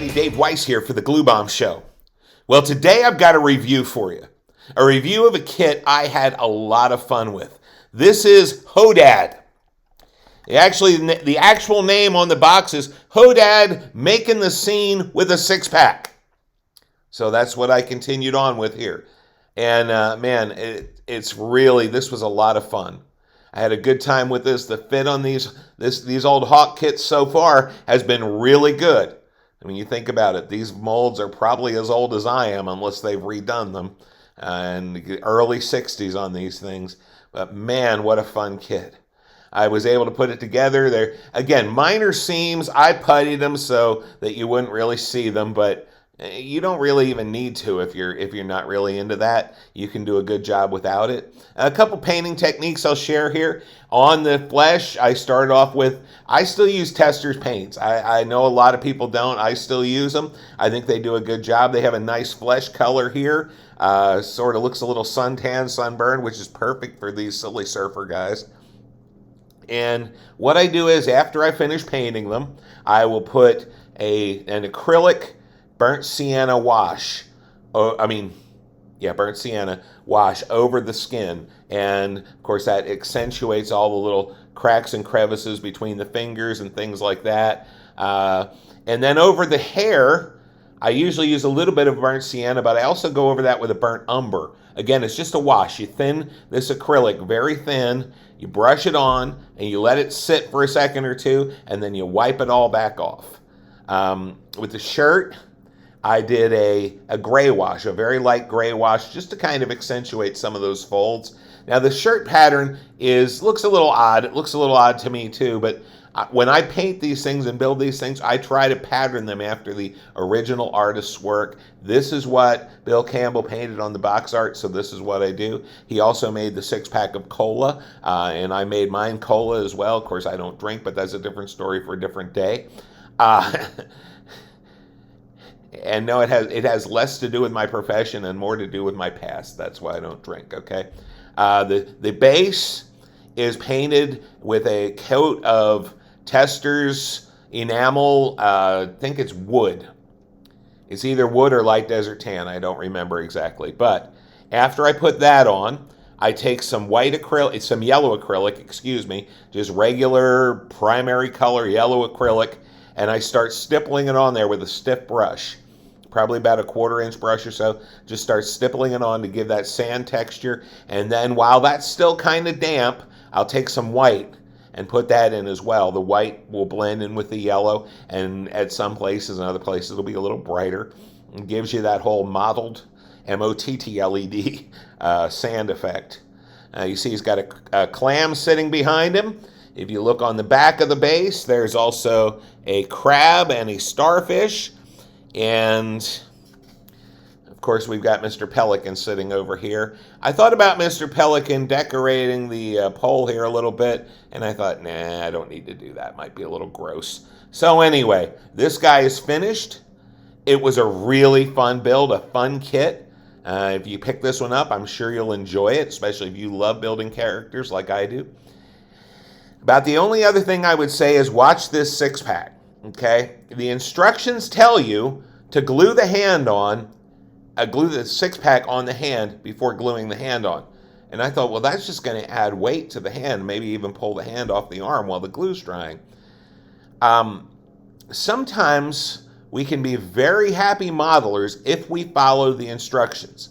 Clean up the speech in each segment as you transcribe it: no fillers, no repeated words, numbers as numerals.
everybody. Dave Weiss here for the Glue Bomb Show. Well, today I've got a review for you. A review of a kit I had a lot of fun with. This is Hodad. Actually, the actual name on the box is Hodad Making the Scene with a Six-Pack. So that's what I continued on with here. And man, it's really, this was a lot of fun. I had a good time with this. The fit on these old Hawk kits so far has been really good. I mean, you think about it, these molds are probably as old as I am unless they've redone them. And the early 60s on these things. But man, what a fun kit. I was able to put it together. There again, minor seams. I puttied them so that you wouldn't really see them, but you don't really even need to if you're not really into that. You can do a good job without it. A couple painting techniques I'll share here. On the flesh, I started off with, I still use Testors paints. I know a lot of people don't. I still use them. I think they do a good job. They have a nice flesh color here. Sort of looks a little suntan, sunburned, which is perfect for these silly surfer guys. And what I do is after I finish painting them, I will put an acrylic burnt sienna wash, burnt sienna wash over the skin. And of course that accentuates all the little cracks and crevices between the fingers and things like that. And then over the hair, I usually use a little bit of burnt sienna, but I also go over that with a burnt umber. Again, it's just a wash. You thin this acrylic very thin, you brush it on, and you let it sit for a second or two, and then you wipe it all back off. With the shirt, I did a gray wash, a very light gray wash, just to kind of accentuate some of those folds. Now the shirt pattern looks a little odd. It looks a little odd to me too, but when I paint these things and build these things, I try to pattern them after the original artist's work. This is what Bill Campbell painted on the box art, so this is what I do. He also made the six-pack of cola, and I made mine cola as well. Of course, I don't drink, but that's a different story for a different day. And no, it has less to do with my profession and more to do with my past. That's why I don't drink, okay? The base is painted with a coat of Testors enamel. I think it's wood. It's either wood or light desert tan. I don't remember exactly. But after I put that on, I take some yellow acrylic, just regular primary color yellow acrylic, and I start stippling it on there with a stiff brush, probably about a 1/4-inch brush or so. Just start stippling it on to give that sand texture. And then while that's still kind of damp, I'll take some white and put that in as well. The white will blend in with the yellow, and at some places and other places it'll be a little brighter. It gives you that whole mottled, M-O-T-T-L-E-D sand effect. You see he's got a clam sitting behind him. If you look on the back of the base, there's also a crab and a starfish. And of course, we've got Mr. Pelican sitting over here. I thought about Mr. Pelican decorating the pole here a little bit, and I thought, nah, I don't need to do that. Might be a little gross. So anyway, this guy is finished. It was a really fun build, a fun kit. If you pick this one up, I'm sure you'll enjoy it, especially if you love building characters like I do. About the only other thing I would say is watch this six-pack, okay? The instructions tell you to glue the hand on, glue the six-pack on the hand before gluing the hand on. And I thought, well, that's just going to add weight to the hand, maybe even pull the hand off the arm while the glue's drying. Sometimes we can be very happy modelers if we follow the instructions.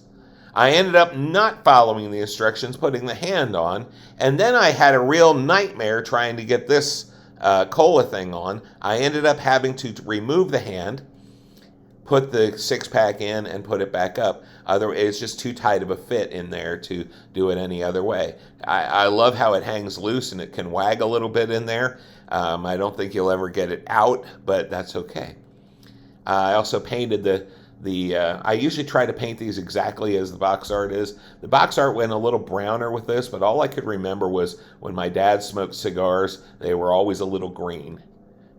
I ended up not following the instructions, putting the hand on, and then I had a real nightmare trying to get this cola thing on. I ended up having to remove the hand, put the six-pack in, and put it back up. It's just too tight of a fit in there to do it any other way. I love how it hangs loose and it can wag a little bit in there. I don't think you'll ever get it out, but that's okay. I also painted I usually try to paint these exactly as the box art is. The box art went a little browner with this, but all I could remember was when my dad smoked cigars, they were always a little green.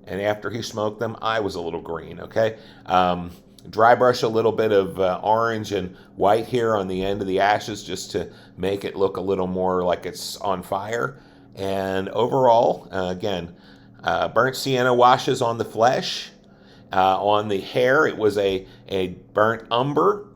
And after he smoked them, I was a little green, okay? Dry brush a little bit of orange and white here on the end of the ashes just to make it look a little more like it's on fire. And overall, again, burnt sienna washes on the flesh. On the hair, it was a burnt umber.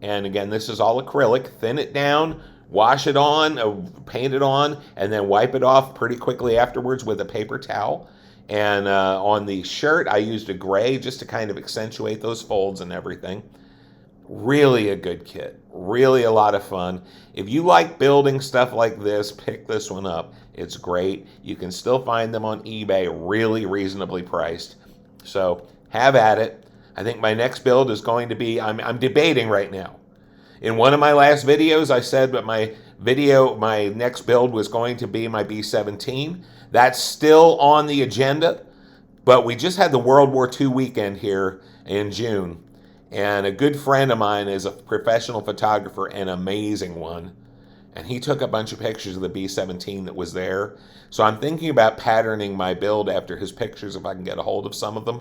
And again, this is all acrylic. Thin it down, wash it on, paint it on, and then wipe it off pretty quickly afterwards with a paper towel. And on the shirt, I used a gray just to kind of accentuate those folds and everything. Really a good kit. Really a lot of fun. If you like building stuff like this, pick this one up. It's great. You can still find them on eBay, really reasonably priced. So have at it. I think my next build is going to be, I'm debating right now. In one of my last videos, I said that my next build was going to be my B-17. That's still on the agenda, but we just had the World War II weekend here in June, and a good friend of mine is a professional photographer, an amazing one, and he took a bunch of pictures of the B-17 that was there. So I'm thinking about patterning my build after his pictures if I can get a hold of some of them.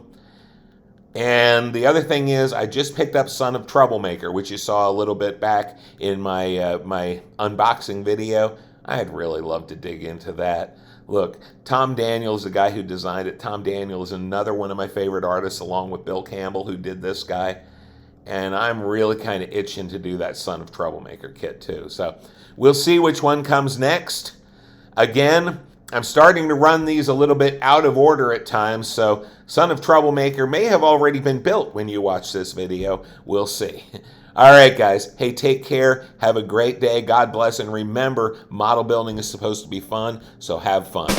And the other thing is, I just picked up Son of Troublemaker, which you saw a little bit back in my my unboxing video. I'd really love to dig into that. Look, Tom Daniel is the guy who designed it. Tom Daniel is another one of my favorite artists, along with Bill Campbell, who did this guy. And I'm really kind of itching to do that Son of Troublemaker kit too. So we'll see which one comes next. Again, I'm starting to run these a little bit out of order at times, so Son of Troublemaker may have already been built when you watch this video. We'll see. All right, guys. Hey, take care. Have a great day. God bless. And remember, model building is supposed to be fun, so have fun.